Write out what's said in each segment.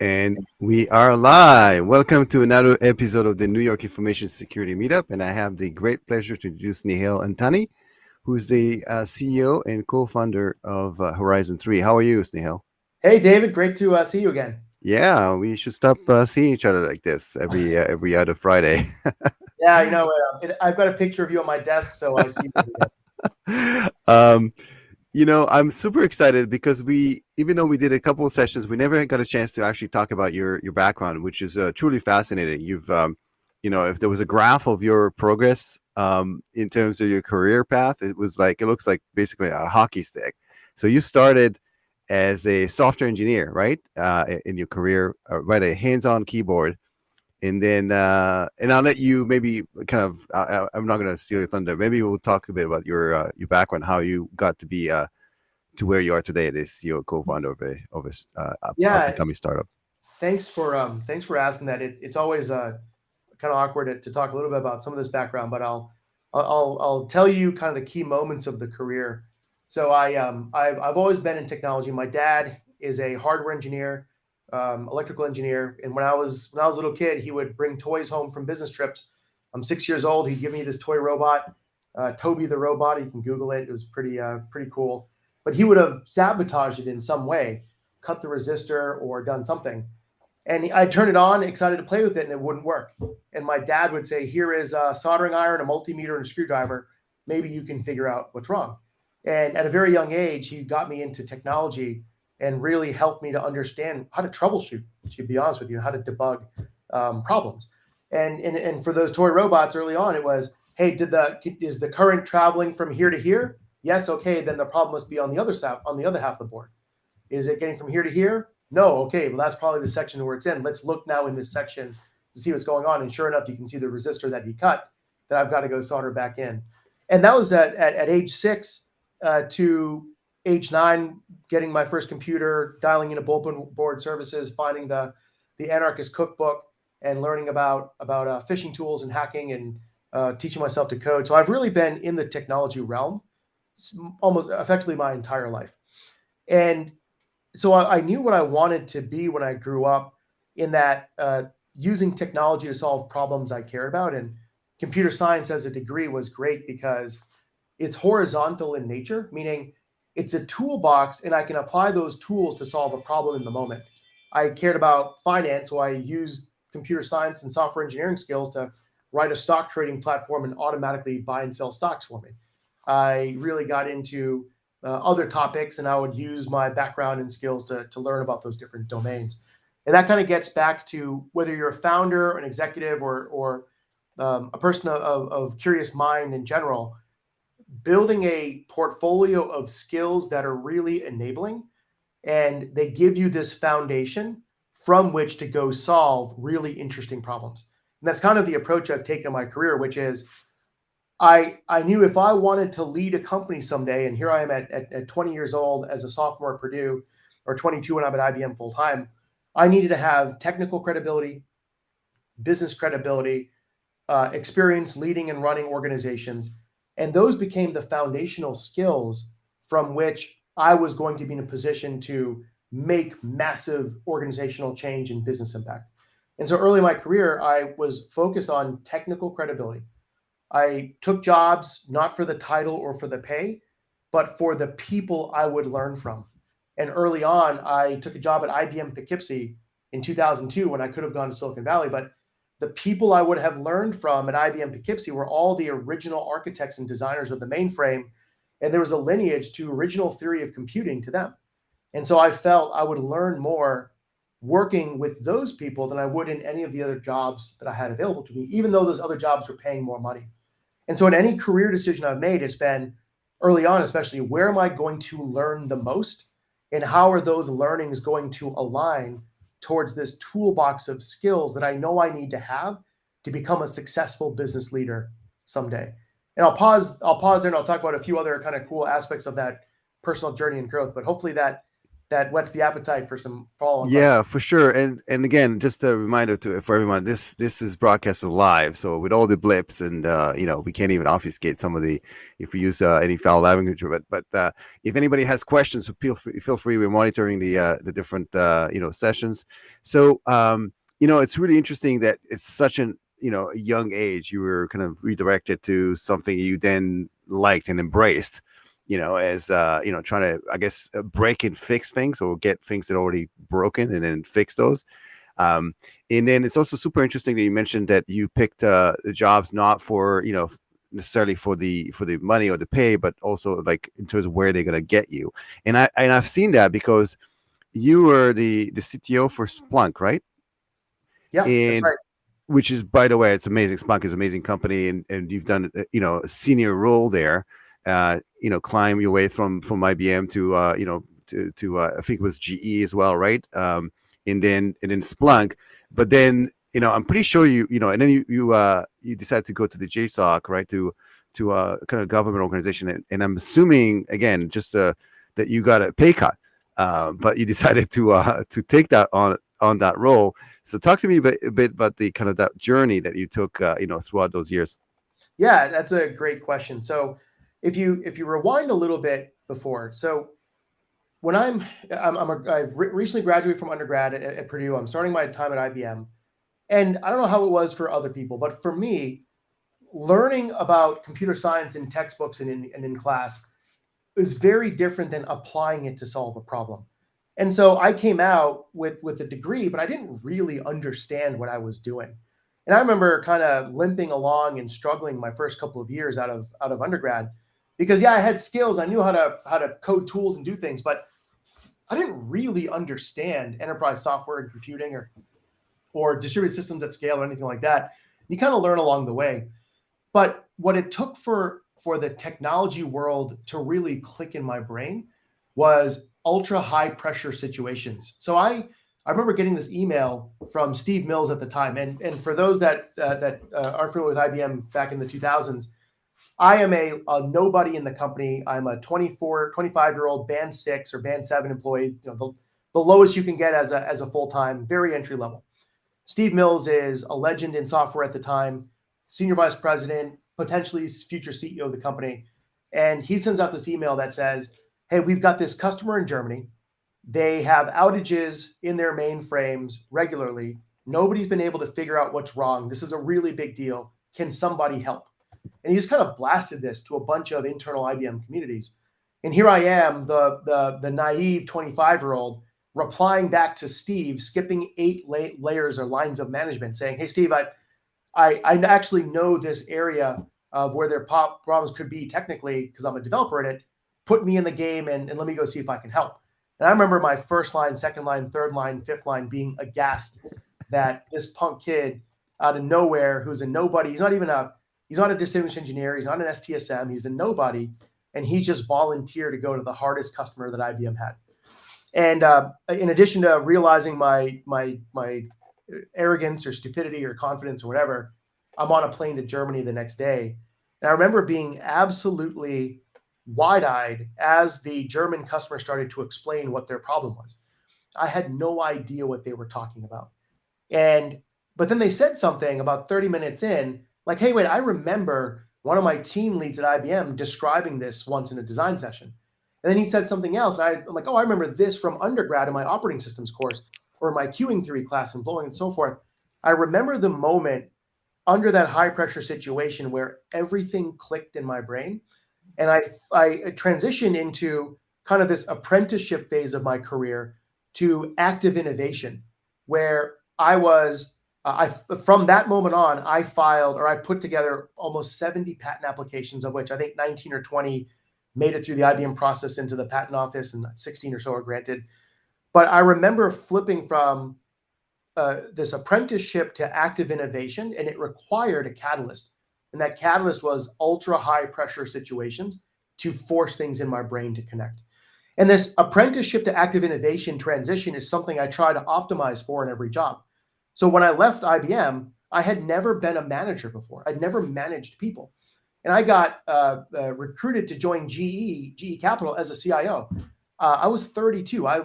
And we are live. Welcome to another episode of the New York Information Security Meetup. And I have the great pleasure to introduce Snehal Antani, who's the CEO and co-founder of Horizon 3. How are you, Snehal? Hey, David, great to see you again. Yeah, we should stop seeing each other like this every other Friday. Yeah, I've got a picture of you on my desk, so I see you every day. um, I'm super excited because even though we did a couple of sessions, we never got a chance to actually talk about your background, which is truly fascinating. If there was a graph of your progress in terms of your career path, it looks like basically a hockey stick. So you started as a software engineer, right? In your career, right? A hands-on keyboard, and then and I'll let you maybe kind of. I'm not going to steal your thunder. Maybe we'll talk a bit about your background, how you got to be to where you are today, the CEO co-founder of a up Yeah, and coming startup. thanks for asking that. It's always kind of awkward to talk a little bit about some of this background, but I'll tell you kind of the key moments of the career. So I've always been in technology. My dad is a hardware engineer, electrical engineer, and when I was a little kid, he would bring toys home from business trips. I'm 6 years old. He'd give me this toy robot, Toby the robot. You can Google it. It was pretty cool. But he would have sabotaged it in some way, cut the resistor or done something. And I'd turn it on, excited to play with it, and it wouldn't work. And my dad would say, "Here is a soldering iron, a multimeter, and a screwdriver. Maybe you can figure out what's wrong." And at a very young age, he got me into technology and really helped me to understand how to troubleshoot, to be honest with you, how to debug problems. And for those toy robots early on, it was, hey, is the current traveling from here to here? Yes, okay, then the problem must be on the other side, on the other half of the board. Is it getting from here to here? No, okay, well, that's probably the section where it's in. Let's look now in this section to see what's going on. And sure enough, you can see the resistor that he cut that I've got to go solder back in. And that was at age 6 to age 9, getting my first computer, dialing into bulletin board services, finding the anarchist cookbook, and learning about phishing tools and hacking, and teaching myself to code. So I've really been in the technology realm almost effectively my entire life. And so I knew what I wanted to be when I grew up, in that using technology to solve problems I cared about. And computer science as a degree was great because it's horizontal in nature, meaning it's a toolbox and I can apply those tools to solve a problem in the moment. I cared about finance, so I used computer science and software engineering skills to write a stock trading platform and automatically buy and sell stocks for me. I really got into other topics, and I would use my background and skills to learn about those different domains. And that kind of gets back to whether you're a founder, an executive, or a person of curious mind in general, building a portfolio of skills that are really enabling, and they give you this foundation from which to go solve really interesting problems. And that's kind of the approach I've taken in my career, which is I knew if I wanted to lead a company someday, and here I am at 20 years old as a sophomore at Purdue, or 22 when I'm at IBM full time, I needed to have technical credibility, business credibility, experience leading and running organizations. And those became the foundational skills from which I was going to be in a position to make massive organizational change and business impact. And so early in my career, I was focused on technical credibility. I took jobs not for the title or for the pay, but for the people I would learn from. And early on, I took a job at IBM Poughkeepsie in 2002 when I could have gone to Silicon Valley. But the people I would have learned from at IBM Poughkeepsie were all the original architects and designers of the mainframe. And there was a lineage to original theory of computing to them. And so I felt I would learn more working with those people than I would in any of the other jobs that I had available to me, even though those other jobs were paying more money. And so in any career decision I've made, it's been early on, especially, where am I going to learn the most? And how are those learnings going to align towards this toolbox of skills that I know I need to have to become a successful business leader someday? And I'll pause there, and I'll talk about a few other kind of cool aspects of that personal journey and growth. But hopefully that that whets the appetite for some follow-on questions. Yeah, for sure. And again, just a reminder for everyone, this is broadcasted live. So with all the blips and we can't even obfuscate some of the if we use any foul language. But if anybody has questions, feel free. We're monitoring the different sessions. So it's really interesting that it's such a young age. You were kind of redirected to something you then liked and embraced, as trying to, I guess, break and fix things or get things that are already broken and then fix those. And then it's also super interesting that you mentioned that you picked the jobs not for, necessarily for the money or the pay, but also like in terms of where they're going to get you. And I've seen that because you were the CTO for Splunk, right? Yeah, that's And right. which is, by the way, it's amazing. Splunk is an amazing company, and you've done a senior role there. Climb your way from IBM to I think it was GE as well, right? And then Splunk, but then I'm pretty sure and then you decided to go to the JSOC, right? To kind of government organization, and I'm assuming again just that you got a pay cut, but you decided to take that on that role. So talk to me a bit about the kind of that journey that you took throughout those years. Yeah, that's a great question. So if you rewind a little bit before, so when I've recently graduated from undergrad at Purdue. I'm starting my time at IBM, and I don't know how it was for other people, but for me, learning about computer science in textbooks and in class is very different than applying it to solve a problem. And so I came out with a degree, but I didn't really understand what I was doing. And I remember kind of limping along and struggling my first couple of years out of undergrad, because I had skills. I knew how to code tools and do things, but I didn't really understand enterprise software and computing or distributed systems at scale or anything like that. You kind of learn along the way. But what it took for the technology world to really click in my brain was ultra high pressure situations. So I remember getting this email from Steve Mills at the time. And for those that aren't familiar with IBM back in the 2000s, I am a nobody in the company. I'm a 25-year-old band 6 or band 7 employee, the lowest you can get as a full-time, very entry level. Steve Mills is a legend in software at the time, senior vice president, potentially future CEO of the company. And he sends out this email that says, hey, we've got this customer in Germany. They have outages in their mainframes regularly. Nobody's been able to figure out what's wrong. This is a really big deal. Can somebody help? And he just kind of blasted this to a bunch of internal IBM communities. And here I am, the naive 25-year-old, replying back to Steve, skipping 8 layers or lines of management, saying, hey, Steve, I actually know this area of where their problems could be technically because I'm a developer in it. Put me in the game and let me go see if I can help. And I remember my first line, second line, third line, fifth line being aghast that this punk kid out of nowhere who's a nobody, he's not a distinguished engineer, he's not an STSM, he's a nobody, and he just volunteered to go to the hardest customer that IBM had. And in addition to realizing my arrogance or stupidity or confidence or whatever, I'm on a plane to Germany the next day. And I remember being absolutely wide-eyed as the German customer started to explain what their problem was. I had no idea what they were talking about. But then they said something about 30 minutes in, like, hey, wait, I remember one of my team leads at IBM describing this once in a design session. And then he said something else. I'm like, oh, I remember this from undergrad in my operating systems course or my queuing theory class and blowing and so forth. I remember the moment under that high pressure situation where everything clicked in my brain. And I transitioned into kind of this apprenticeship phase of my career to active innovation, where I was, from that moment on, I put together almost 70 patent applications, of which I think 19 or 20 made it through the IBM process into the patent office, and 16 or so are granted. But I remember flipping from this apprenticeship to active innovation, and it required a catalyst. And that catalyst was ultra high pressure situations to force things in my brain to connect. And this apprenticeship to active innovation transition is something I try to optimize for in every job. So when I left IBM, I had never been a manager before. I'd never managed people. And I got recruited to join GE Capital as a CIO. I was 32. I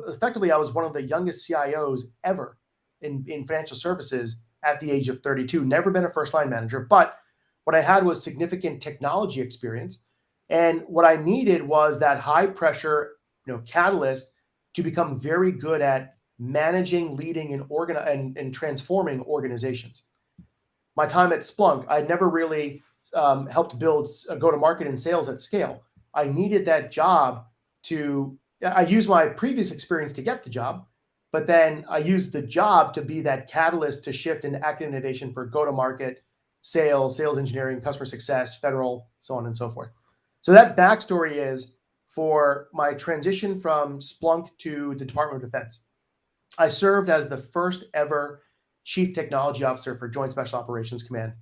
effectively, I was one of the youngest CIOs ever in financial services at the age of 32. Never been a first line manager, but what I had was significant technology experience. And what I needed was that high pressure, catalyst to become very good at managing, leading, and transforming organizations. My time at Splunk, I never really helped build go-to-market and sales at scale. I needed that job I used my previous experience to get the job, but then I used the job to be that catalyst to shift into active innovation for go-to-market, sales engineering, customer success, federal, so on and so forth. So that backstory is for my transition from Splunk to the Department of Defense. I served as the first ever Chief Technology Officer for Joint Special Operations Command.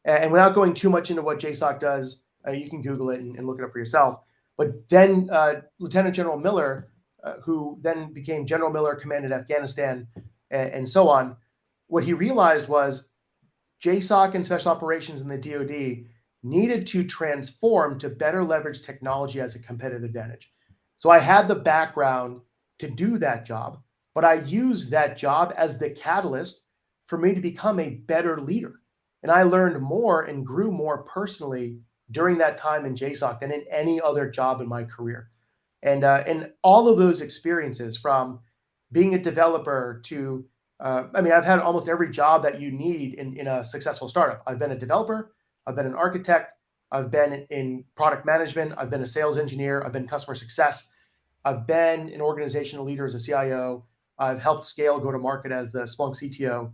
And without going too much into what JSOC does, you can Google it and look it up for yourself. But then Lieutenant General Miller, who then became General Miller, commanded Afghanistan, and so on, what he realized was JSOC and Special Operations in the DoD needed to transform to better leverage technology as a competitive advantage. So I had the background to do that job, but I used that job as the catalyst for me to become a better leader. And I learned more and grew more personally during that time in JSOC than in any other job in my career. And all of those experiences, from being a developer to, I've had almost every job that you need in a successful startup. I've been a developer, I've been an architect, I've been in product management, I've been a sales engineer, I've been customer success, I've been an organizational leader as a CIO, I've helped scale go-to-market as the Splunk CTO,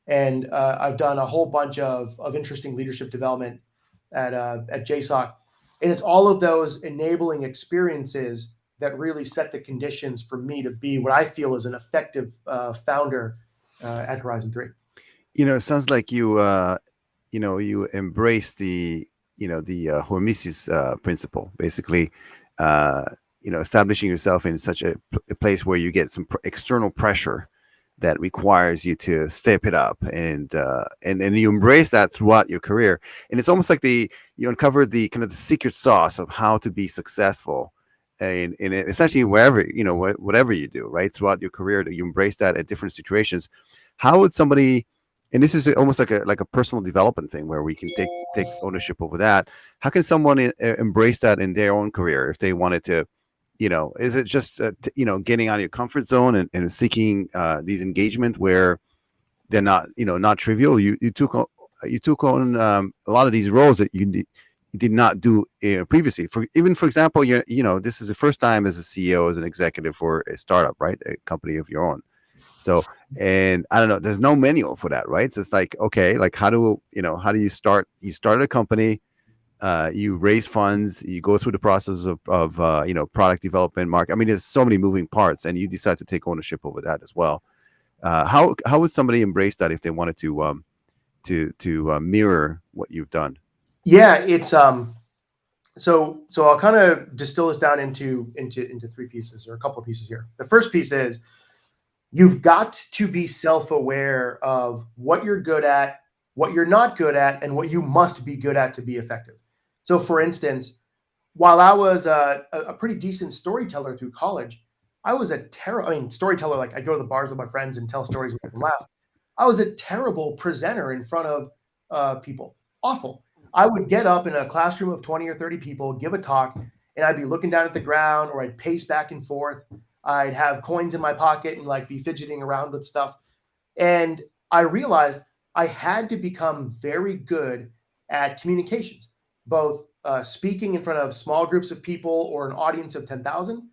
and I've done a whole bunch of interesting leadership development at JSOC. And it's all of those enabling experiences that really set the conditions for me to be what I feel is an effective founder at Horizon3. It sounds like you embrace the hormesis principle, basically, establishing yourself in such a place where you get some external pressure that requires you to step it up, and you embrace that throughout your career. And it's almost like you uncovered the kind of the secret sauce of how to be successful in essentially wherever, whatever you do, right, throughout your career, that you embrace that at different situations. How would somebody, and this is almost like a personal development thing where we can take ownership over that. How can someone embrace that in their own career if they wanted to? Is it just getting out of your comfort zone and seeking these engagement where they're not trivial? You took on a lot of these roles that you did not do previously. For example, this is the first time as a CEO, as an executive for a startup, right? A company of your own. So, and I don't know, there's no manual for that, right? So it's like, okay, like how do you start? You start a company. You raise funds, you go through the process of product development, market. I mean, there's so many moving parts, and you decide to take ownership over that as well. How would somebody embrace that if they wanted to mirror what you've done? Yeah, it's so I'll kind of distill this down into three pieces, or a couple of pieces here. The first piece is you've got to be self-aware of what you're good at, what you're not good at, and what you must be good at to be effective. So for instance, while I was a pretty decent storyteller through college, I was a terrible, storyteller, like I'd go to the bars with my friends and tell stories and laugh. I was a terrible presenter in front of people. Awful. I would get up in a classroom of 20 or 30 people, give a talk, and I'd be looking down at the ground, or I'd pace back and forth. I'd have coins in my pocket and like be fidgeting around with stuff. And I realized I had to become very good at communications, both speaking in front of small groups of people or an audience of 10,000,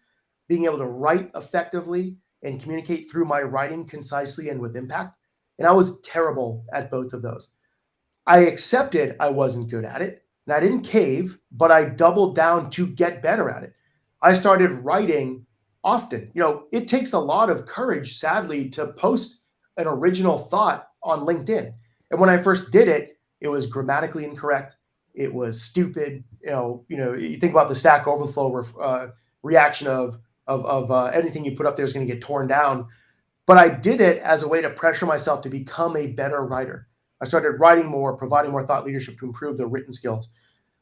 being able to write effectively and communicate through my writing concisely and with impact. And I was terrible at both of those. I accepted I wasn't good at it, and I didn't cave, but I doubled down to get better at it. I started writing often. It takes a lot of courage, sadly, to post an original thought on LinkedIn. And when I first did it, it was grammatically incorrect. It was stupid. You think about the Stack Overflow reaction of anything you put up there is going to get torn down. But I did it as a way to pressure myself to become a better writer. I started writing more, providing more thought leadership to improve the written skills.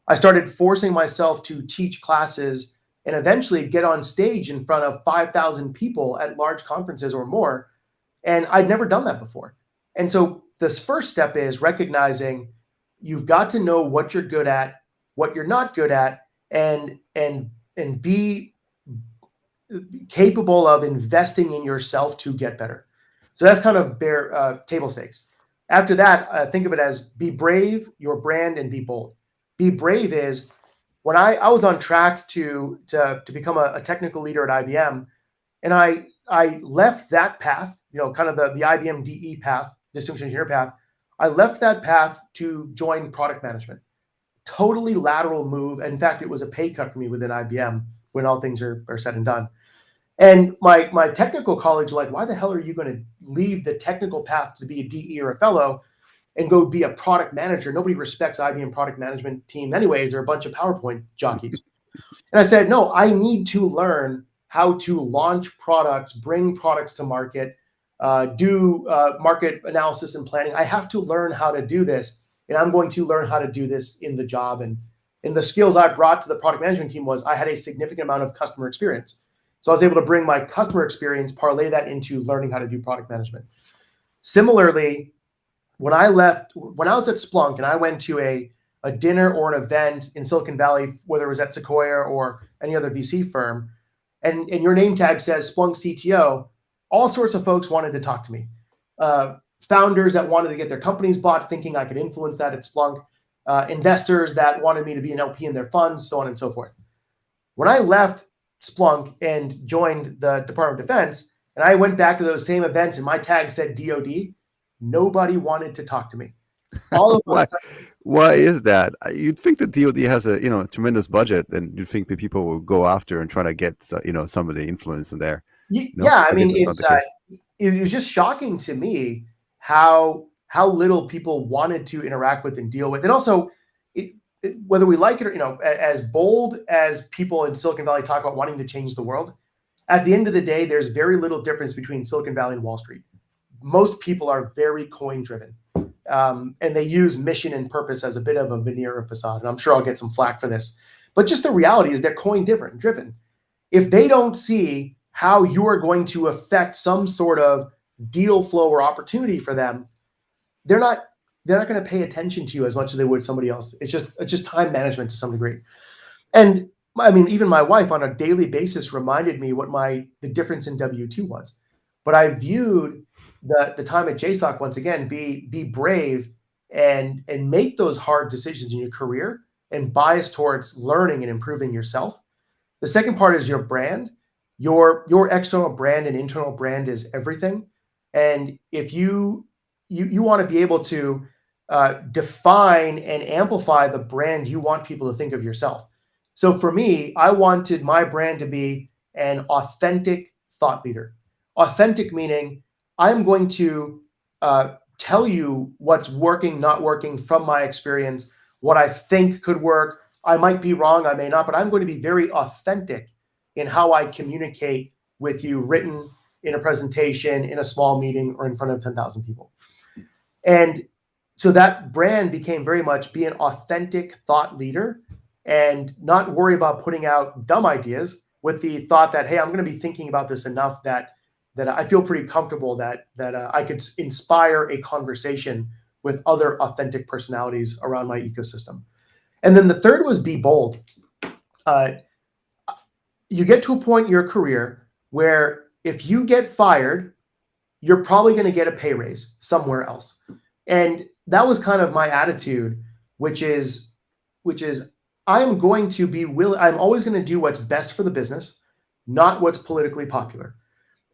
I started forcing myself to teach classes and eventually get on stage in front of 5,000 people at large conferences or more. And I'd never done that before. And so this first step is recognizing you've got to know what you're good at, what you're not good at, and be capable of investing in yourself to get better. So that's kind of bare table stakes. After that, think of it as be brave, your brand, and be bold. Be brave is when I was on track to become a technical leader at IBM, and I left that path, kind of the IBM DE path, distinguished engineer path. I left that path to join product management. Totally lateral move. In fact, it was a pay cut for me within IBM when all things are said and done. And my technical colleagues were like, why the hell are you going to leave the technical path to be a DE or a fellow and go be a product manager? Nobody respects IBM product management team anyways. They're a bunch of PowerPoint jockeys. And I said, no, I need to learn how to launch products, bring products to market, do market analysis and planning. I have to learn how to do this. And I'm going to learn how to do this in the job. And the skills I brought to the product management team was I had a significant amount of customer experience. So I was able to bring my customer experience, parlay that into learning how to do product management. Similarly, when I was at Splunk and I went to a dinner or an event in Silicon Valley, whether it was at Sequoia or any other VC firm, and your name tag says Splunk CTO, all sorts of folks wanted to talk to me. Founders that wanted to get their companies bought, thinking I could influence that at Splunk, investors that wanted me to be an LP in their funds, so on and so forth. When I left Splunk and joined the Department of Defense, and I went back to those same events and my tag said DOD, nobody wanted to talk to me. All of why is that? You'd think that DOD has a tremendous budget, and you'd think that people will go after and try to get some of the influence in there. Yeah, I mean, it was just shocking to me how little people wanted to interact with and deal with, and also whether we like it or as bold as people in Silicon Valley talk about wanting to change the world, at the end of the day, there's very little difference between Silicon Valley and Wall Street. Most people are very coin driven. And they use mission and purpose as a bit of a veneer or facade. And I'm sure I'll get some flack for this. But just the reality is they're coin driven. If they don't see how you are going to affect some sort of deal flow or opportunity for them, they're not going to pay attention to you as much as they would somebody else. It's just time management to some degree. And I mean, even my wife on a daily basis reminded me what the difference in W-2 was. But I viewed the time at JSOC, once again, be brave and make those hard decisions in your career and bias towards learning and improving yourself. The second part is your brand. Your external brand and internal brand is everything. And if you want to be able to define and amplify the brand you want people to think of yourself. So for me, I wanted my brand to be an authentic thought leader. Authentic meaning I'm going to tell you what's working, not working from my experience, what I think could work. I might be wrong, I may not, but I'm going to be very authentic in how I communicate with you, written in a presentation, in a small meeting, or in front of 10,000 people. And so that brand became very much be an authentic thought leader and not worry about putting out dumb ideas with the thought that, hey, I'm going to be thinking about this enough that I feel pretty comfortable that I could inspire a conversation with other authentic personalities around my ecosystem. And then the third was be bold. You get to a point in your career where if you get fired, you're probably going to get a pay raise somewhere else. And that was kind of my attitude, which is I'm going to be willing. I'm always going to do what's best for the business, not what's politically popular.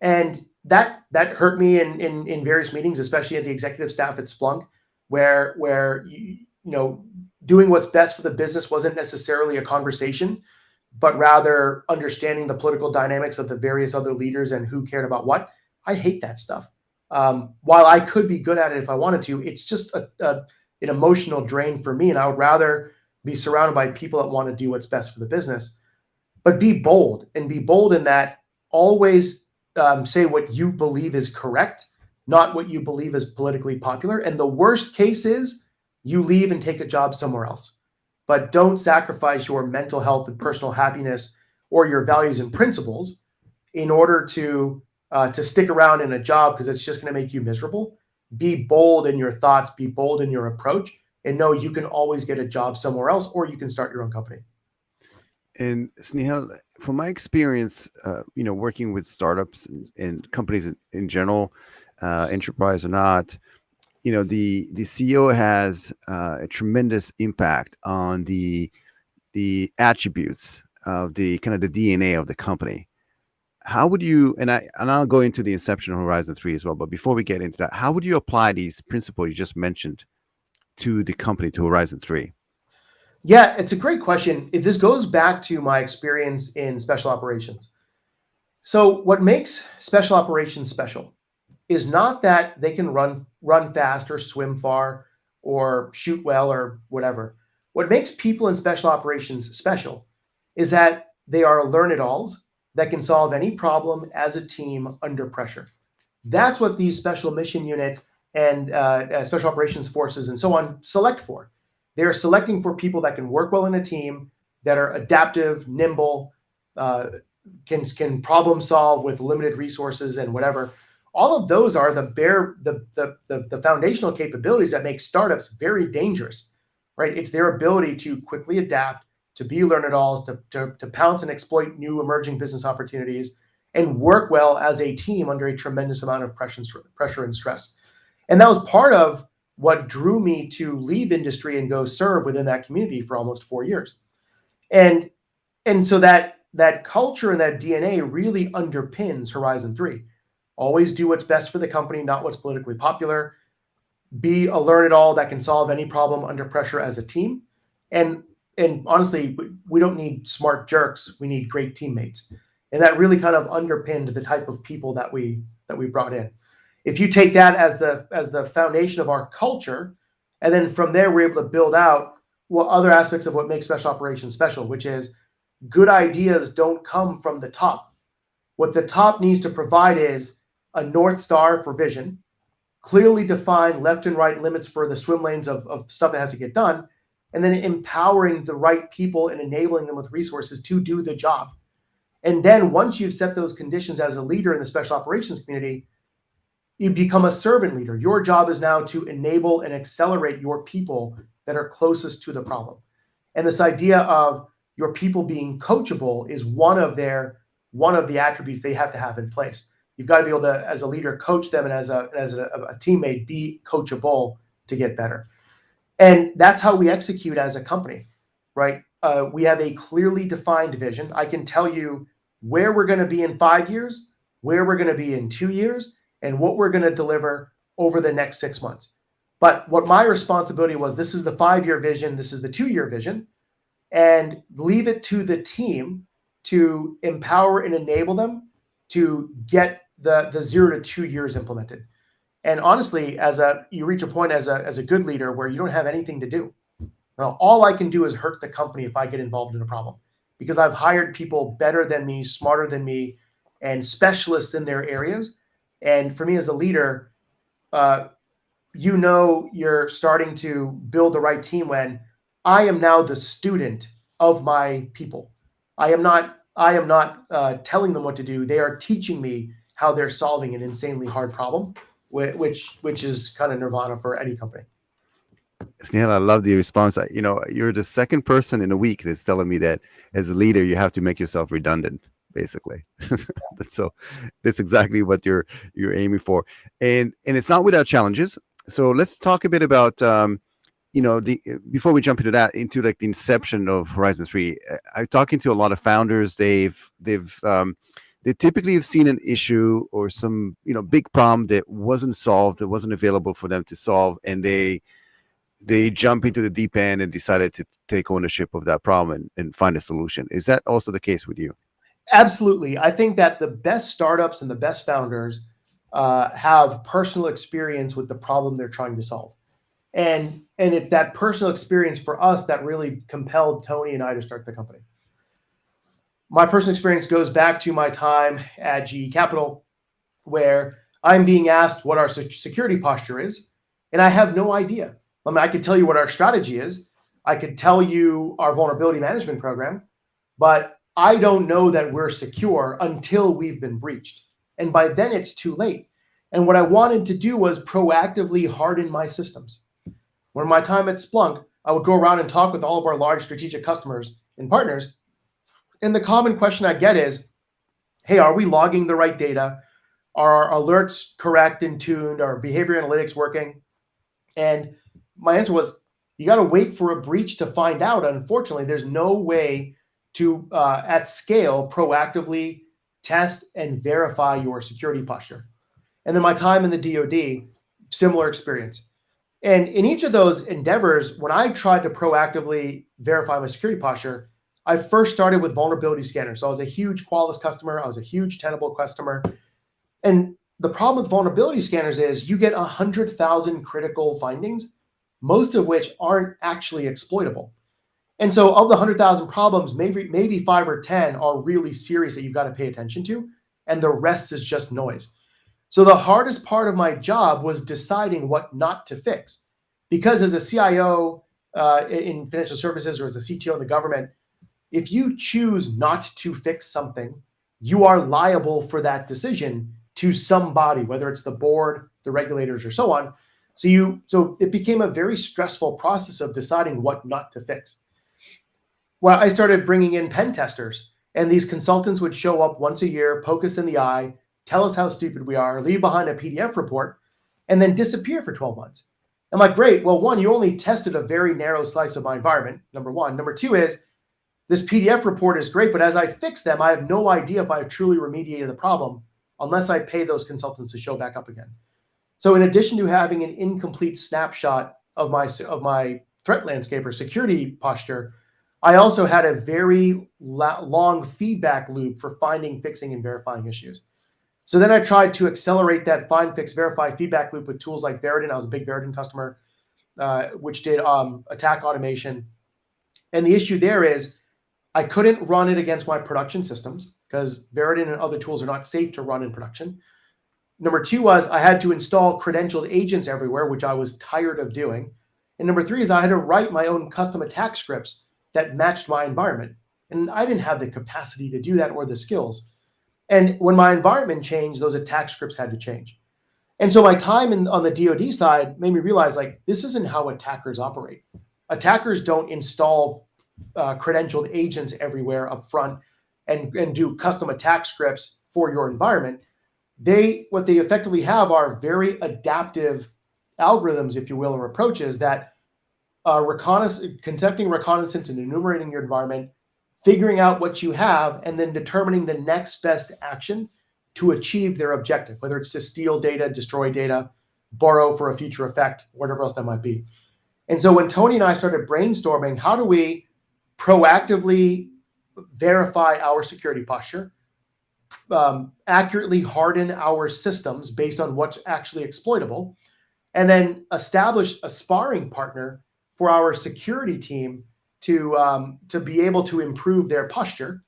And that hurt me in various meetings, especially at the executive staff at Splunk, where doing what's best for the business wasn't necessarily a conversation, but rather understanding the political dynamics of the various other leaders and who cared about what. I hate that stuff. While I could be good at it if I wanted to, it's just an emotional drain for me. And I would rather be surrounded by people that want to do what's best for the business. But be bold, and be bold in that always say what you believe is correct, not what you believe is politically popular. And the worst case is you leave and take a job somewhere else. But don't sacrifice your mental health and personal happiness or your values and principles in order to stick around in a job because it's just going to make you miserable. Be bold in your thoughts, be bold in your approach, and know you can always get a job somewhere else, or you can start your own company. And Snehal, from my experience, working with startups and companies in general, enterprise or not, the CEO has a tremendous impact on the attributes of the kind of the DNA of the company. How would you, and I'll go into the inception of Horizon 3 as well, but before we get into that, how would you apply these principles you just mentioned to the company, to Horizon 3? Yeah, it's a great question. This goes back to my experience in special operations. So what makes special operations special is not that they can run fast or swim far or shoot well or whatever. What makes people in special operations special is that they are learn-it-alls that can solve any problem as a team under pressure. That's what these special mission units and special operations forces and so on select for. They're selecting for people that can work well in a team, that are adaptive, nimble, can problem solve with limited resources and whatever. All of those are the foundational capabilities that make startups very dangerous, right? It's their ability to quickly adapt, to be learn-it-alls, to pounce and exploit new emerging business opportunities, and work well as a team under a tremendous amount of pressure and stress. And that was part of what drew me to leave industry and go serve within that community for almost 4 years. And so that culture and that DNA really underpins Horizon 3. Always do what's best for the company, not what's politically popular. Be a learn-it-all that can solve any problem under pressure as a team. And honestly, we don't need smart jerks. We need great teammates. And that really kind of underpinned the type of people that we brought in. If you take that as the foundation of our culture, and then from there we're able to build out other aspects of what makes special operations special, which is good ideas don't come from the top. What the top needs to provide is a North Star for vision, clearly defined left and right limits for the swim lanes of stuff that has to get done, and then empowering the right people and enabling them with resources to do the job. And then once you've set those conditions as a leader in the special operations community, you become a servant leader. Your job is now to enable and accelerate your people that are closest to the problem. And this idea of your people being coachable is one of the attributes they have to have in place. You've got to be able to, as a leader, coach them, and as a teammate, be coachable to get better. And that's how we execute as a company, right? We have a clearly defined vision. I can tell you where we're going to be in 5 years, where we're going to be in 2 years, and what we're going to deliver over the next 6 months. But what my responsibility was, this is the 5-year vision, this is the 2-year vision, and leave it to the team to empower and enable them to get the 0 to 2 years implemented. And honestly, you reach a point as a good leader where you don't have anything to do. Now, all I can do is hurt the company if I get involved in a problem, because I've hired people better than me, smarter than me, and specialists in their areas. And for me as a leader, you're starting to build the right team when I am now the student of my people. I am not telling them what to do. They are teaching me how they're solving an insanely hard problem, which is kind of nirvana for any company. Snehal, I love the response. You're the second person in a week that's telling me that as a leader, you have to make yourself redundant, basically. That's exactly what you're aiming for. And it's not without challenges. So let's talk a bit about, before we jump into that, into like the inception of Horizon 3. I'm talking to a lot of founders. They typically have seen an issue or some, big problem that wasn't solved, that wasn't available for them to solve. And they jump into the deep end and decided to take ownership of that problem and find a solution. Is that also the case with you? Absolutely. I think that the best startups and the best founders have personal experience with the problem they're trying to solve. And it's that personal experience for us that really compelled Tony and I to start the company. My personal experience goes back to my time at GE Capital, where I'm being asked what our security posture is, and I have no idea. I mean, I could tell you what our strategy is. I could tell you our vulnerability management program, but I don't know that we're secure until we've been breached. And by then it's too late. And what I wanted to do was proactively harden my systems. When my time at Splunk, I would go around and talk with all of our large strategic customers and partners. And the common question I get is, hey, are we logging the right data? Are our alerts correct and tuned? Are behavior analytics working? And my answer was, you got to wait for a breach to find out. Unfortunately, there's no way to, at scale, proactively test and verify your security posture. And then my time in the DoD, similar experience. And in each of those endeavors, when I tried to proactively verify my security posture, I first started with vulnerability scanners. So I was a huge Qualys customer. I was a huge Tenable customer. And the problem with vulnerability scanners is you get 100,000 critical findings, most of which aren't actually exploitable. And so of the 100,000 problems, maybe 5 or 10 are really serious that you've got to pay attention to, and the rest is just noise. So the hardest part of my job was deciding what not to fix. Because as a CIO in financial services or as a CTO in the government, if you choose not to fix something, you are liable for that decision to somebody, whether it's the board, the regulators, or so on. So it became a very stressful process of deciding what not to fix. Well, I started bringing in pen testers, and these consultants would show up once a year, poke us in the eye, tell us how stupid we are, leave behind a PDF report, and then disappear for 12 months. I'm like, great. Well, one, you only tested a very narrow slice of my environment, number one. Number two is, this PDF report is great, but as I fix them, I have no idea if I've truly remediated the problem unless I pay those consultants to show back up again. So in addition to having an incomplete snapshot of my threat landscape or security posture, I also had a very long feedback loop for finding, fixing, and verifying issues. So then I tried to accelerate that find, fix, verify feedback loop with tools like Veridin. I was a big Veridin customer, which did attack automation. And the issue there is I couldn't run it against my production systems because Veridin and other tools are not safe to run in production. Number two was I had to install credentialed agents everywhere, which I was tired of doing. And number three is I had to write my own custom attack scripts that matched my environment. And I didn't have the capacity to do that or the skills. And when my environment changed, those attack scripts had to change. And so my time on the DoD side made me realize, like, this isn't how attackers operate. Attackers don't install credentialed agents everywhere up front and do custom attack scripts for your environment. What they effectively have are very adaptive algorithms, if you will, or approaches that conducting reconnaissance and enumerating your environment, figuring out what you have, and then determining the next best action to achieve their objective, whether it's to steal data, destroy data, borrow for a future effect, whatever else that might be. And so when Tony and I started brainstorming, how do we proactively verify our security posture, accurately harden our systems based on what's actually exploitable, and then establish a sparring partner for our security team to be able to improve their posture,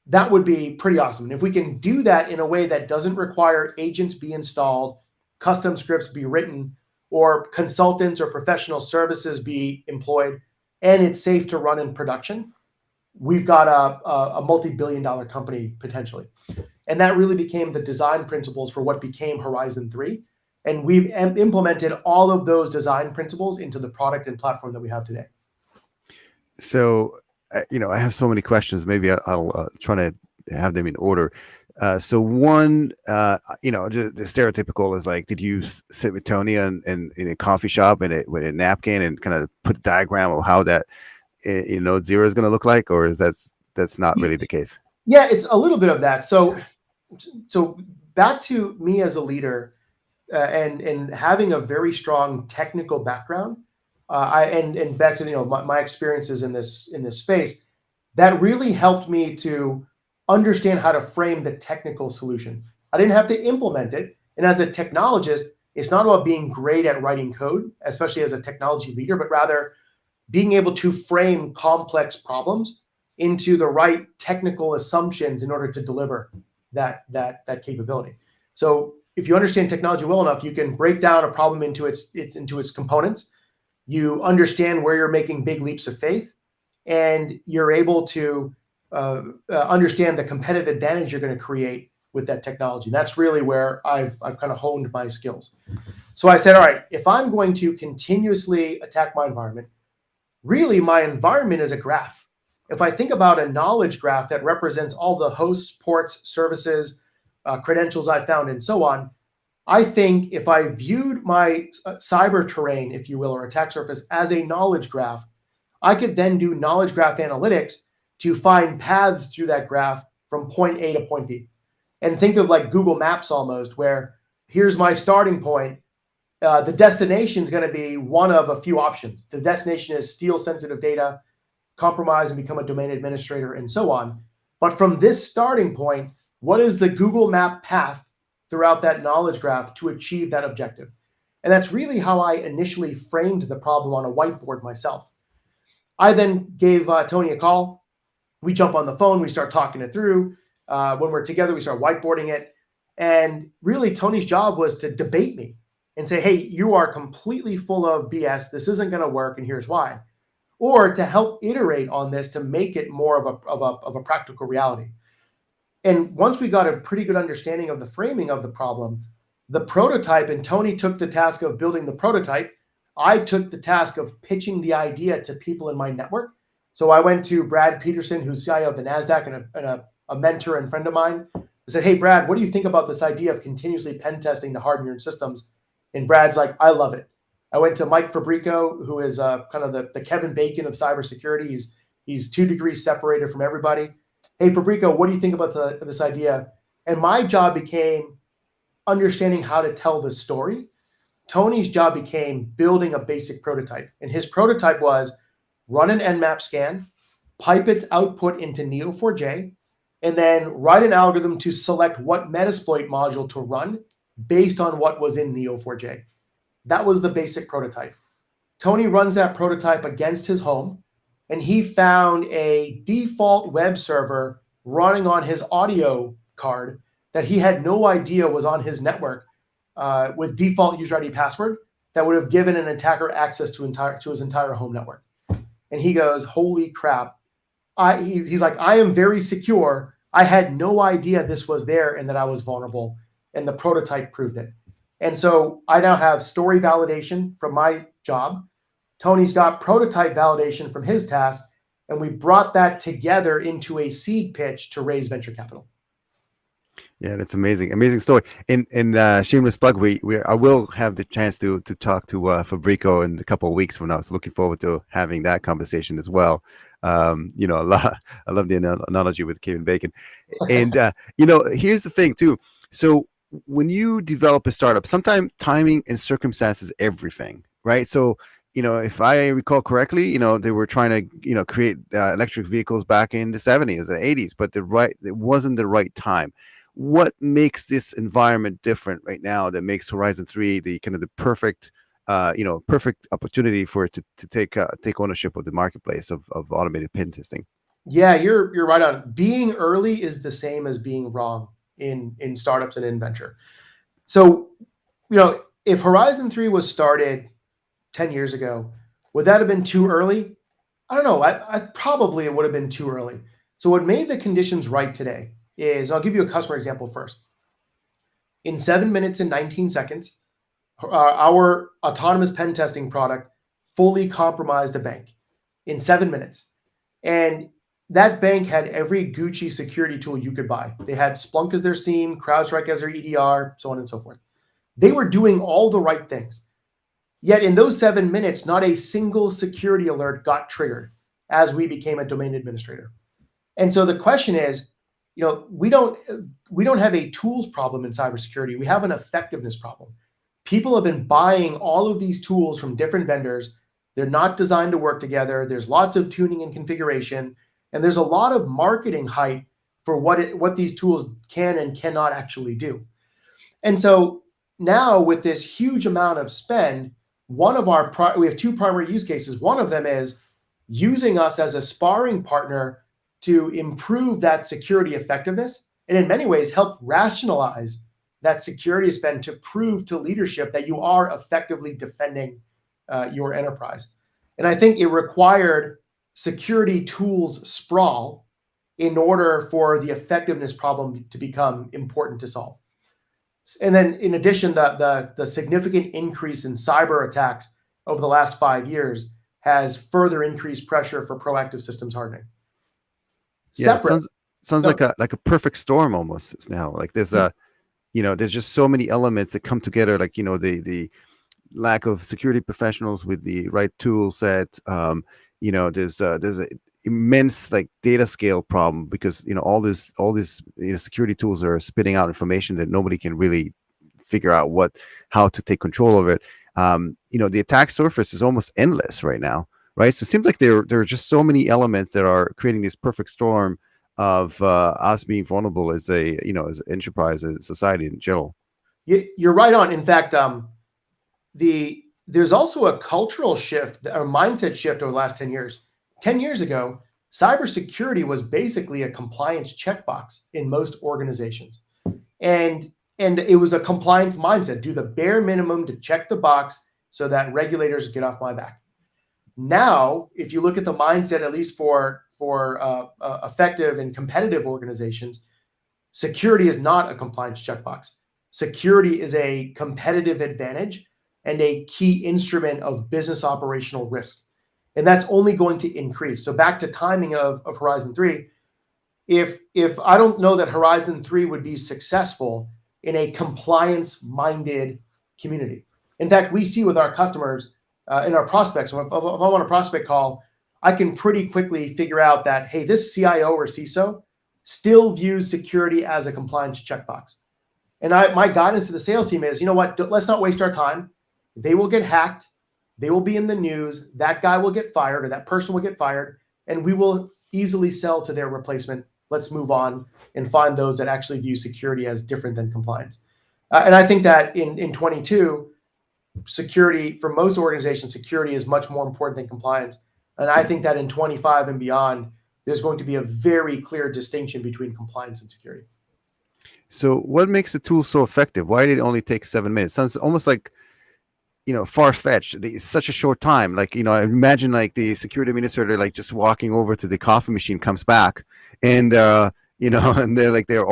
that would be pretty awesome. And if we can do that in a way that doesn't require agents be installed, custom scripts be written, or consultants or professional services be employed, and it's safe to run in production, we've got a multi-billion-dollar company potentially. And that really became the design principles for what became Horizon 3. And we've implemented all of those design principles into the product and platform that we have today. So, I have so many questions. Maybe I'll try to have them in order. So one, the stereotypical is like, did you sit with Tony in a coffee shop with a napkin and kind of put a diagram of how that NodeZero is going to look like, or is that's not really the case? Yeah, it's a little bit of that. So back to me as a leader and having a very strong technical background, and back to my experiences in this space, that really helped me to understand how to frame the technical solution. I didn't have to implement it. And as a technologist, it's not about being great at writing code, especially as a technology leader, but rather being able to frame complex problems into the right technical assumptions in order to deliver that capability. So if you understand technology well enough, you can break down a problem into its components. You understand where you're making big leaps of faith, and you're able to understand the competitive advantage you're going to create with that technology. That's really where I've kind of honed my skills. So I said, all right, if I'm going to continuously attack my environment, really my environment is a graph. If I think about a knowledge graph that represents all the hosts, ports, services, credentials I found, and so on, I think if I viewed my cyber terrain, if you will, or attack surface as a knowledge graph, I could then do knowledge graph analytics to find paths through that graph from point A to point B. And think of like Google Maps almost, where here's my starting point. The destination is going to be one of a few options. The destination is steal sensitive data, compromise and become a domain administrator, and so on. But from this starting point, what is the Google Map path throughout that knowledge graph to achieve that objective? And that's really how I initially framed the problem on a whiteboard myself. I then gave Tony a call. We jump on the phone, we start talking it through. When we're together, we start whiteboarding it. And really, Tony's job was to debate me and say, hey, you are completely full of BS. This isn't going to work, and here's why. Or to help iterate on this to make it more of a practical reality. And once we got a pretty good understanding of the framing of the problem, the prototype, and Tony took the task of building the prototype, I took the task of pitching the idea to people in my network. So I went to Brad Peterson, who's CIO of the NASDAQ and a mentor and friend of mine. I said, hey, Brad, what do you think about this idea of continuously pen testing to harden your systems? And Brad's like, I love it. I went to Mike Fabrico, who is kind of the Kevin Bacon of cybersecurity. He's 2 degrees separated from everybody. Hey, Fabrico, what do you think about this idea? And my job became understanding how to tell the story. Tony's job became building a basic prototype. And his prototype was run an Nmap scan, pipe its output into Neo4j, and then write an algorithm to select what Metasploit module to run based on what was in Neo4j. That was the basic prototype. Tony runs that prototype against his home, and he found a default web server running on his audio card that he had no idea was on his network with default user ID password that would have given an attacker access to his entire home network. And he goes, holy crap. He's like, I am very secure. I had no idea this was there and that I was vulnerable. And the prototype proved it. And so I now have story validation from my job. Tony's got prototype validation from his task. And we brought that together into a seed pitch to raise venture capital. Yeah, that's amazing. Amazing story. And shameless plug, I will have the chance to talk to Fabrico in a couple of weeks from now. So looking forward to having that conversation as well. I love the analogy with Kevin Bacon. And here's the thing too. So when you develop a startup, sometimes timing and circumstance is everything, right? So if I recall correctly, they were trying to, create electric vehicles back in the 70s and 80s, but it wasn't the right time. What makes this environment different right now that makes Horizon 3 the kind of the perfect opportunity for it to take ownership of the marketplace of automated pen testing? Yeah, you're right on. Being early is the same as being wrong in startups and in venture. So, if Horizon 3 was started 10 years ago, would that have been too early? I don't know. I probably it would have been too early. So what made the conditions right today is, I'll give you a customer example first. In 7 minutes and 19 seconds, our autonomous pen testing product fully compromised a bank in 7 minutes. And that bank had every Gucci security tool you could buy. They had Splunk as their SIEM, CrowdStrike as their EDR, so on and so forth. They were doing all the right things. Yet in those 7 minutes, not a single security alert got triggered as we became a domain administrator. And so the question is, we don't have a tools problem in cybersecurity. We have an effectiveness problem. People have been buying all of these tools from different vendors. They're not designed to work together. There's lots of tuning and configuration, and there's a lot of marketing hype for what these tools can and cannot actually do. And so now with this huge amount of spend, we have 2 primary use cases. One of them is using us as a sparring partner to improve that security effectiveness, and in many ways help rationalize that security spend to prove to leadership that you are effectively defending your enterprise. And I think it required security tools sprawl in order for the effectiveness problem to become important to solve. And then in addition, the significant increase in cyber attacks over the last 5 years has further increased pressure for proactive systems hardening. Yeah, it Separate. sounds No, like a perfect storm almost now. Like there's a, there's just so many elements that come together. Like, the lack of security professionals with the right tool set. There's a immense like data scale problem because all these security tools are spitting out information that nobody can really figure out how to take control of it. The attack surface is almost endless right now, right? So it seems like there are just so many elements that are creating this perfect storm of us being vulnerable as as an enterprise, as a society in general. you're right on. In fact, there's also a cultural shift, a mindset shift over the last 10 years. 10 years ago, cybersecurity was basically a compliance checkbox in most organizations. And it was a compliance mindset, do the bare minimum to check the box so that regulators get off my back. Now, if you look at the mindset, at least for effective and competitive organizations, security is not a compliance checkbox. Security is a competitive advantage and a key instrument of business operational risk. And that's only going to increase. So back to timing of Horizon 3, if I don't know that Horizon 3 would be successful in a compliance-minded community. In fact, we see with our customers and our prospects, if I want a prospect call, I can pretty quickly figure out that, hey, this CIO or CISO still views security as a compliance checkbox. And my guidance to the sales team is, you know what, let's not waste our time. They will get hacked. They will be in the news. That guy will get fired or that person will get fired, and we will easily sell to their replacement. Let's move on and find those that actually view security as different than compliance. And I think that in 22, security, for most organizations, security is much more important than compliance. And I think that in 25 and beyond, there's going to be a very clear distinction between compliance and security. So what makes the tool so effective? Why did it only take 7 minutes? Sounds almost like, far-fetched. It's such a short time. Like, I imagine like the security administrator, like just walking over to the coffee machine, comes back and, and they're like their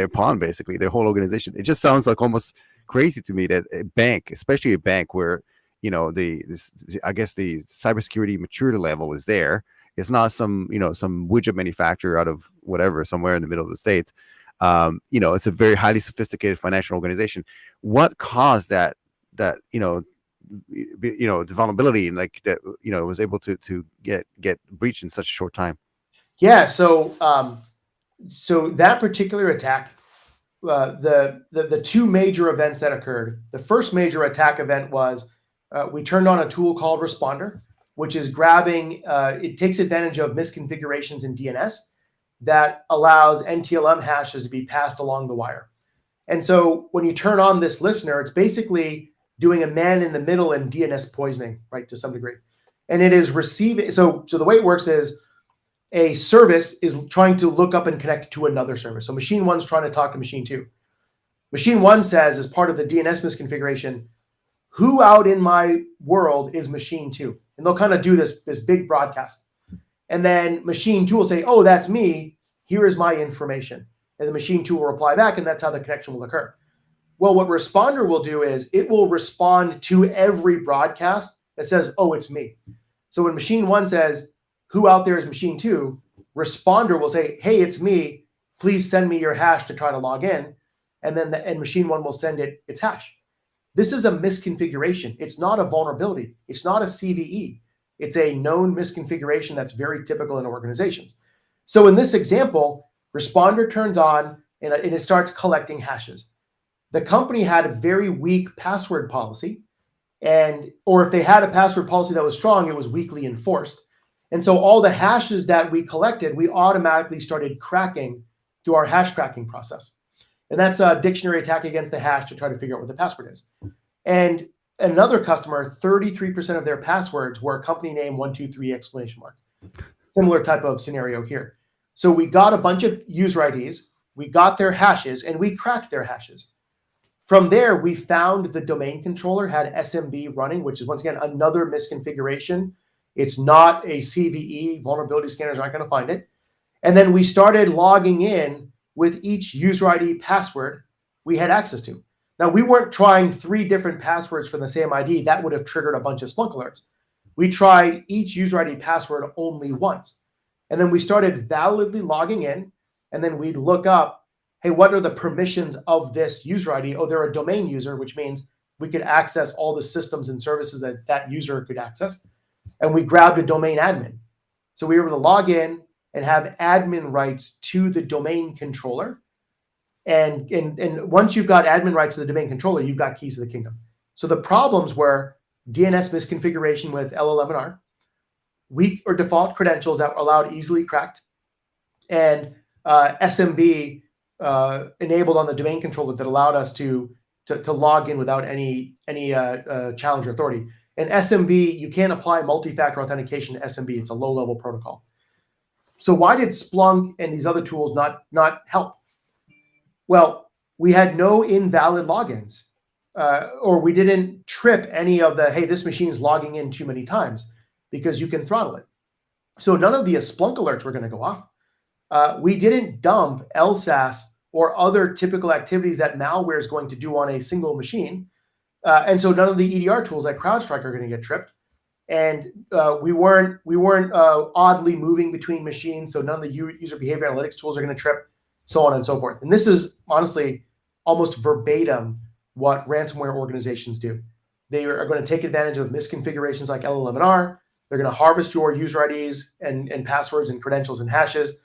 pawn, basically, their whole organization. It just sounds like almost crazy to me that a bank, especially a bank where, I guess the cybersecurity maturity level is there. It's not some widget manufacturer out of whatever, somewhere in the middle of the States. It's a very highly sophisticated financial organization. What caused that, the vulnerability, and like that, was able to get breached in such a short time? Yeah. So that particular attack, the two major events that occurred. The first major attack event was we turned on a tool called Responder, which is grabbing. It takes advantage of misconfigurations in DNS that allows NTLM hashes to be passed along the wire. And so when you turn on this listener, it's basically doing a man in the middle and DNS poisoning, right, to some degree. And it is receiving. So the way it works is a service is trying to look up and connect to another service. So machine one's trying to talk to machine two. Machine one says, as part of the DNS misconfiguration, who out in my world is machine two? And they'll kind of do this big broadcast. And then machine two will say, oh, that's me. Here is my information. And the machine two will reply back, and that's how the connection will occur. Well, what Responder will do is it will respond to every broadcast that says, oh, it's me. So when machine one says, who out there is machine two, Responder will say, hey, it's me. Please send me your hash to try to log in. And then machine one will send it its hash. This is a misconfiguration. It's not a vulnerability. It's not a CVE. It's a known misconfiguration that's very typical in organizations. So in this example, Responder turns on and it starts collecting hashes. The company had a very weak password policy, or if they had a password policy that was strong, it was weakly enforced. And so all the hashes that we collected, we automatically started cracking through our hash cracking process. And that's a dictionary attack against the hash to try to figure out what the password is. And another customer, 33% of their passwords were company name 123 exclamation mark. Similar type of scenario here. So we got a bunch of user IDs, we got their hashes, and we cracked their hashes. From there, we found the domain controller had SMB running, which is, once again, another misconfiguration. It's not a CVE. Vulnerability scanners aren't going to find it. And then we started logging in with each user ID password we had access to. Now, we weren't trying 3 different passwords for the same ID. That would have triggered a bunch of Splunk alerts. We tried each user ID password only once. And then we started validly logging in, and then we'd look up, hey, what are the permissions of this user ID? Oh, they're a domain user, which means we could access all the systems and services that that user could access. And we grabbed a domain admin. So we were able to log in and have admin rights to the domain controller. And once you've got admin rights to the domain controller, you've got keys to the kingdom. So the problems were DNS misconfiguration with LLM&R, weak or default credentials that were allowed easily cracked, and SMB enabled on the domain controller that allowed us to log in without any challenger authority. And SMB, you can't apply multi-factor authentication to SMB. It's a low-level protocol. So why did Splunk and these other tools not help? Well, we had no invalid logins, or we didn't trip any of the, hey, this machine's logging in too many times, because you can throttle it. So none of the Splunk alerts were going to go off. We didn't dump LSAS or other typical activities that malware is going to do on a single machine. And so none of the EDR tools like CrowdStrike are going to get tripped. And we weren't oddly moving between machines. So none of the user behavior analytics tools are going to trip, so on and so forth. And this is honestly almost verbatim what ransomware organizations do. They are going to take advantage of misconfigurations like LLM&R. They're going to harvest your user IDs and passwords and credentials and hashes.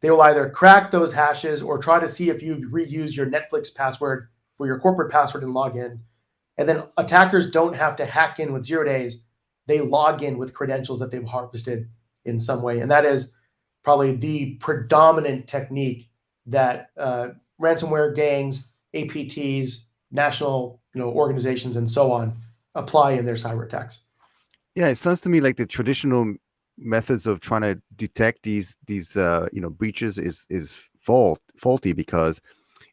They will either crack those hashes or try to see if you've reused your Netflix password for your corporate password and log in. And then attackers don't have to hack in with 0 days. They log in with credentials that they've harvested in some way. And that is probably the predominant technique that ransomware gangs, APTs, national organizations, and so on apply in their cyber attacks. Yeah, it sounds to me like the traditional methods of trying to detect these breaches is faulty, because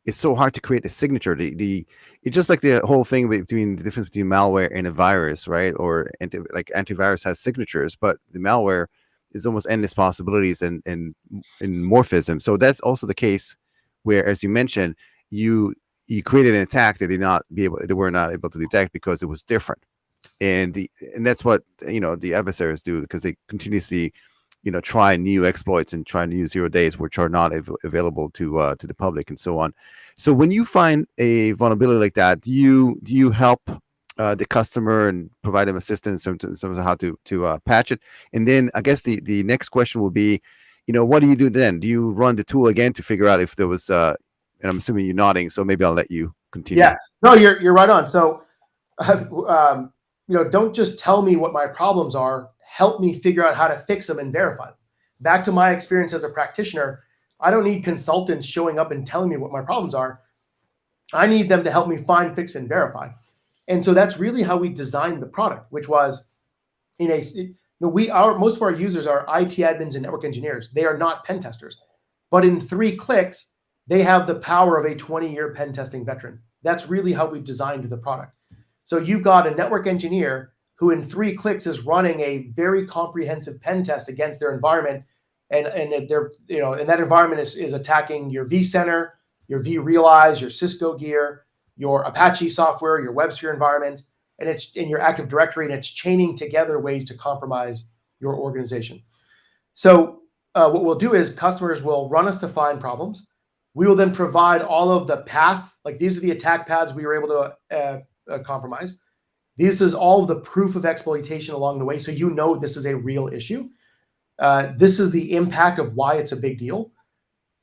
it's so hard to create a signature. It's just like the whole thing between the difference between malware and a virus, right? Or antivirus has signatures, but the malware is almost endless possibilities and morphism. So that's also the case where, as you mentioned, you created an attack that they were not able to detect because it was different. And that's what the adversaries do, because they continuously try new exploits and try new 0 days which are not available to the public and so on. So when you find a vulnerability like that, do you help the customer and provide them assistance in terms of how to patch it? And then I guess the next question will be, what do you do then? Do you run the tool again to figure out if there was and I'm assuming you're nodding, so maybe I'll let you continue. Yeah, no, you're right on. So don't just tell me what my problems are. Help me figure out how to fix them and verify them. Back to my experience as a practitioner, I don't need consultants showing up and telling me what my problems are. I need them to help me find, fix, and verify. And so that's really how we designed the product, which was most of our users are IT admins and network engineers. They are not pen testers, but in 3 clicks, they have the power of a 20-year pen testing veteran. That's really how we designed the product. So you've got a network engineer who in 3 clicks is running a very comprehensive pen test against their environment. And that environment is attacking your vCenter, your vRealize, your Cisco gear, your Apache software, your WebSphere environment, and it's in your Active Directory, and it's chaining together ways to compromise your organization. So what we'll do is customers will run us to find problems. We will then provide all of the path, like these are the attack paths we were able to compromise. This is all of the proof of exploitation along the way, so this is a real issue. This is the impact of why it's a big deal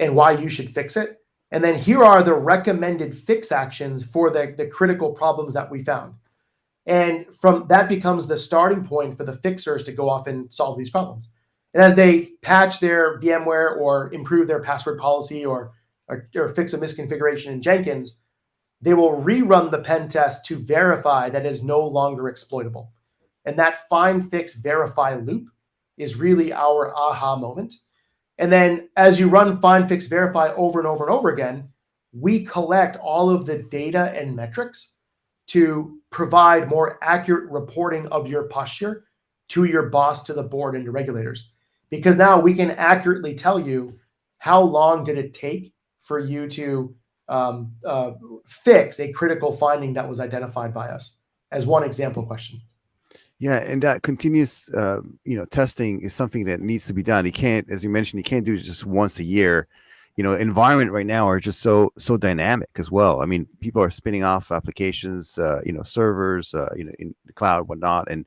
and why you should fix it. And then here are the recommended fix actions for the critical problems that we found. And from that becomes the starting point for the fixers to go off and solve these problems. And as they patch their VMware or improve their password policy or fix a misconfiguration in Jenkins, they will rerun the pen test to verify that it is no longer exploitable. And that find, fix, verify loop is really our aha moment. And then as you run find, fix, verify over and over and over again, we collect all of the data and metrics to provide more accurate reporting of your posture to your boss, to the board, and to regulators. because now we can accurately tell you how long did it take for you to fix a critical finding that was identified by us, as one example question. Yeah, and that continuous, testing is something that needs to be done. You can't, as you mentioned, you can't do it just once a year. Environment right now are just so dynamic as well. I mean, people are spinning off applications, servers, in the cloud, whatnot, and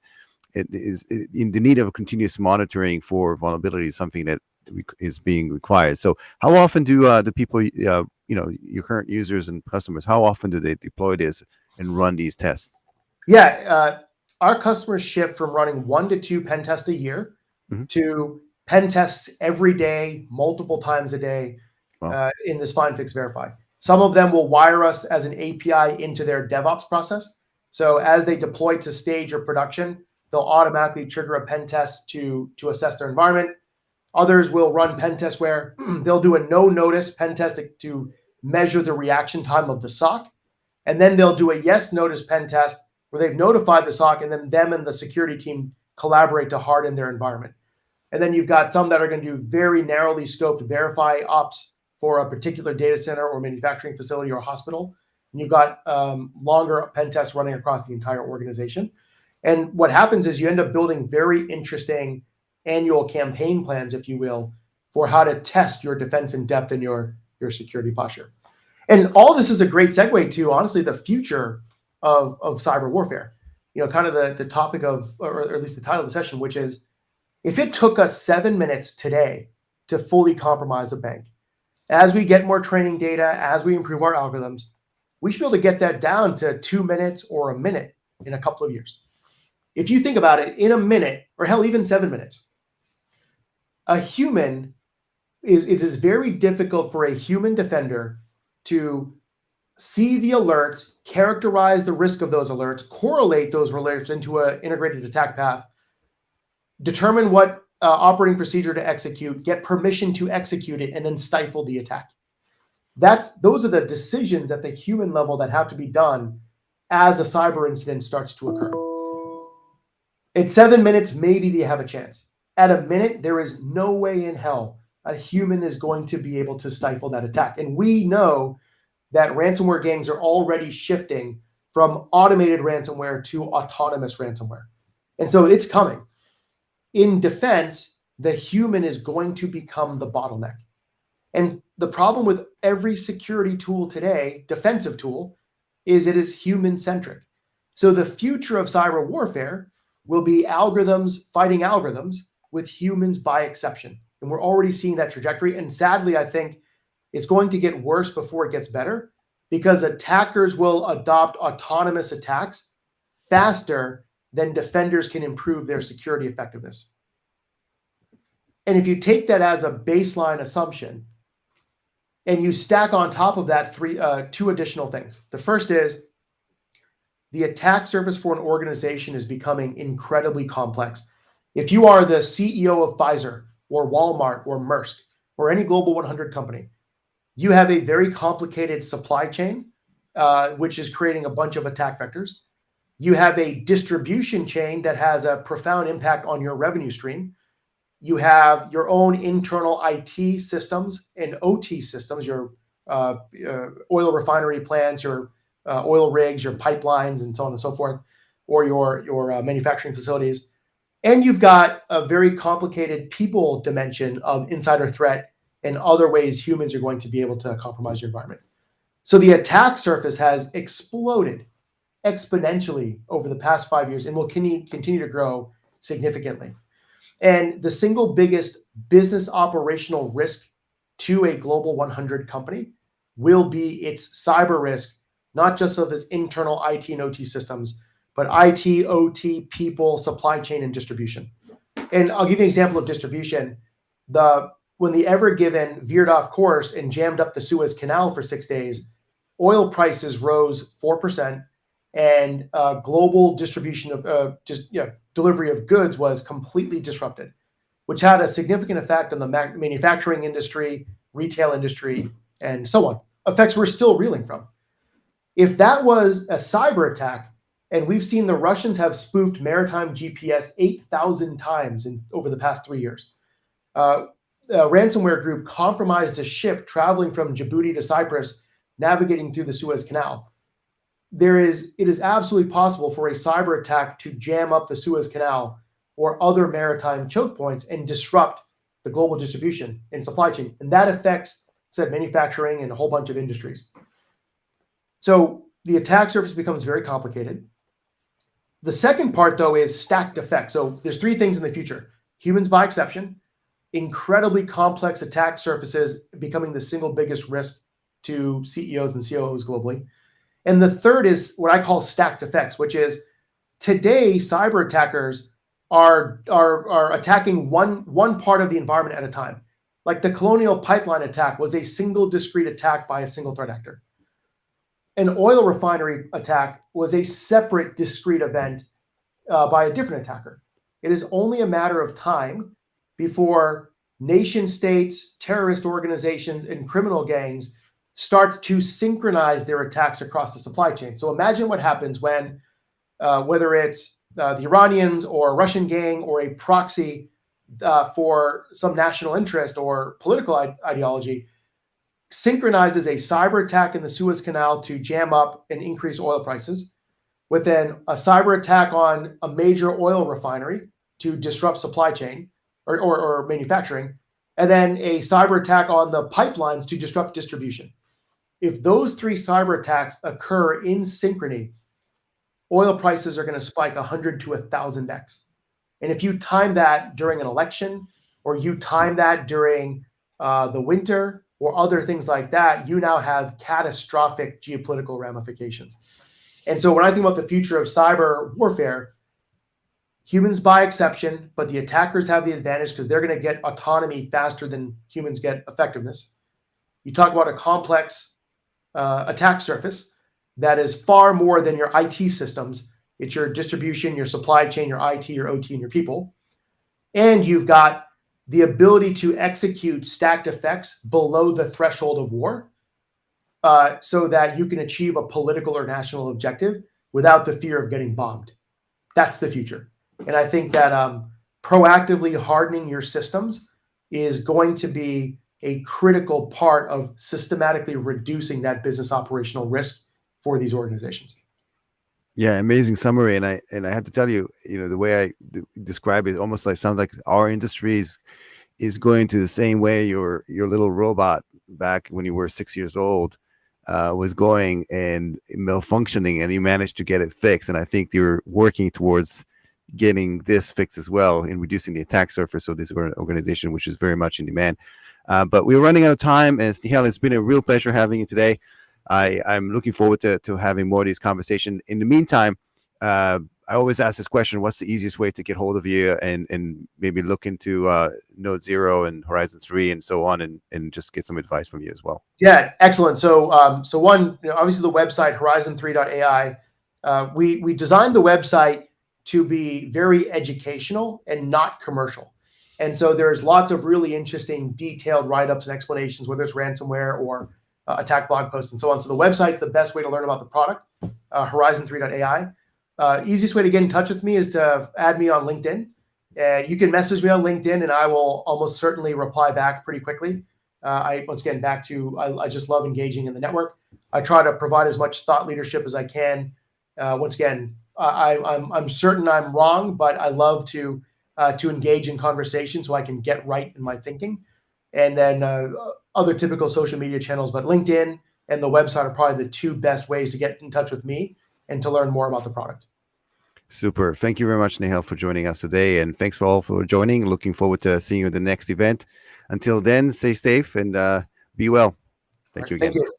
in the need of a continuous monitoring for vulnerability is something that is being required. So, how often do the people, your current users and customers, how often do they deploy this and run these tests? Yeah, our customers shift from running 1 to 2 pen tests a year Mhm. to pen tests every day, multiple times a day, Well, in this Find, Fix, Verify. Some of them will wire us as an API into their DevOps process. So as they deploy to stage or production, they'll automatically trigger a pen test to assess their environment. Others will run pen tests where they'll do a no-notice pen test to measure the reaction time of the SOC. And then they'll do a yes notice pen test where they've notified the SOC, and then them and the security team collaborate to harden their environment. And then you've got some that are going to do very narrowly scoped verify ops for a particular data center or manufacturing facility or hospital. And you've got longer pen tests running across the entire organization. And what happens is you end up building very interesting annual campaign plans, if you will, for how to test your defense in depth and your security posture. And all this is a great segue to, honestly, the future of cyber warfare. Kind of the topic of, or at least the title of the session, which is, if it took us 7 minutes today to fully compromise a bank, as we get more training data, as we improve our algorithms, we should be able to get that down to 2 minutes or a minute in a couple of years. If you think about it, in a minute, or hell, even 7 minutes, it is very difficult for a human defender to see the alerts, characterize the risk of those alerts, correlate those alerts into an integrated attack path, determine what operating procedure to execute, get permission to execute it, and then stifle the attack. Those are the decisions at the human level that have to be done as a cyber incident starts to occur. At 7 minutes, maybe they have a chance. At a minute, there is no way in hell a human is going to be able to stifle that attack. And we know that ransomware gangs are already shifting from automated ransomware to autonomous ransomware. And so it's coming. In defense, the human is going to become the bottleneck. And the problem with every security tool today, defensive tool, is it is human-centric. So the future of cyber warfare will be algorithms fighting algorithms with humans by exception. And we're already seeing that trajectory. And sadly, I think it's going to get worse before it gets better, because attackers will adopt autonomous attacks faster than defenders can improve their security effectiveness. And if you take that as a baseline assumption, and you stack on top of that two additional things. The first is the attack surface for an organization is becoming incredibly complex. If you are the CEO of Pfizer or Walmart or Maersk or any Global 100 company, you have a very complicated supply chain, which is creating a bunch of attack vectors. You have a distribution chain that has a profound impact on your revenue stream. You have your own internal IT systems and OT systems, your oil refinery plants, your oil rigs, your pipelines, and so on and so forth, or your manufacturing facilities. And you've got a very complicated people dimension of insider threat and other ways humans are going to be able to compromise your environment. So the attack surface has exploded exponentially over the past 5 years and will continue to grow significantly. And the single biggest business operational risk to a Global 100 company will be its cyber risk, not just of its internal IT and OT systems, but IT, OT, people, supply chain, and distribution. And I'll give you an example of distribution. When the Ever Given veered off course and jammed up the Suez Canal for 6 days, oil prices rose 4%, and global distribution of delivery of goods was completely disrupted, which had a significant effect on the manufacturing industry, retail industry, and so on. Effects we're still reeling from. If that was a cyber attack, and we've seen the Russians have spoofed maritime GPS 8,000 times over the past 3 years. A ransomware group compromised a ship traveling from Djibouti to Cyprus, navigating through the Suez Canal. It is absolutely possible for a cyber attack to jam up the Suez Canal or other maritime choke points and disrupt the global distribution and supply chain. And that affects, said, manufacturing and a whole bunch of industries. So the attack surface becomes very complicated. The second part, though, is stacked effects. So there's three things in the future: humans by exception, incredibly complex attack surfaces becoming the single biggest risk to CEOs and COOs globally. And the third is what I call stacked effects, which is today cyber attackers are attacking one part of the environment at a time. Like the Colonial Pipeline attack was a single discrete attack by a single threat actor. An oil refinery attack was a separate discrete event by a different attacker. It is only a matter of time before nation states, terrorist organizations, and criminal gangs start to synchronize their attacks across the supply chain. So imagine what happens when, whether it's the Iranians or a Russian gang or a proxy for some national interest or political ideology, synchronizes a cyber attack in the Suez Canal to jam up and increase oil prices, with then a cyber attack on a major oil refinery to disrupt supply chain or manufacturing, and then a cyber attack on the pipelines to disrupt distribution. If those three cyber attacks occur in synchrony, oil prices are going to spike 100 to 1,000x. And if you time that during an election, or you time that during the winter, or other things like that, you now have catastrophic geopolitical ramifications. And so when I think about the future of cyber warfare, humans by exception, but the attackers have the advantage because they're going to get autonomy faster than humans get effectiveness. You talk about a complex attack surface that is far more than your IT systems. It's your distribution, your supply chain, your IT, your OT, and your people. And you've got the ability to execute stacked effects below the threshold of war so that you can achieve a political or national objective without the fear of getting bombed. That's the future. And I think that proactively hardening your systems is going to be a critical part of systematically reducing that business operational risk for these organizations. Yeah, amazing summary. And I have to tell you, the way I describe it almost sounds like our industry is going to the same way your little robot back when you were 6 years old was going and malfunctioning, and you managed to get it fixed. And I think you're working towards getting this fixed as well in reducing the attack surface of this organization, which is very much in demand. But we're running out of time, and Snehal, it's been a real pleasure having you today. I'm looking forward to having more of these conversations. In the meantime, I always ask this question: what's the easiest way to get hold of you and maybe look into NodeZero and Horizon3 and so on, and just get some advice from you as well? Yeah, excellent. So one, obviously the website Horizon3.ai. We designed the website to be very educational and not commercial. And so there's lots of really interesting detailed write-ups and explanations, whether it's ransomware or attack blog posts and so on. So the website's the best way to learn about the product, Horizon3.ai. Easiest way to get in touch with me is to add me on LinkedIn. You can message me on LinkedIn and I will almost certainly reply back pretty quickly. I just love engaging in the network. I try to provide as much thought leadership as I can. Once again, I'm certain I'm wrong, but I love to engage in conversation so I can get right in my thinking. And then other typical social media channels, but LinkedIn and the website are probably the two best ways to get in touch with me and to learn more about the product. Super. Thank you very much, Snehal, for joining us today. And thanks for all for joining. Looking forward to seeing you at the next event. Until then, stay safe and be well. Thank you again. Thank you.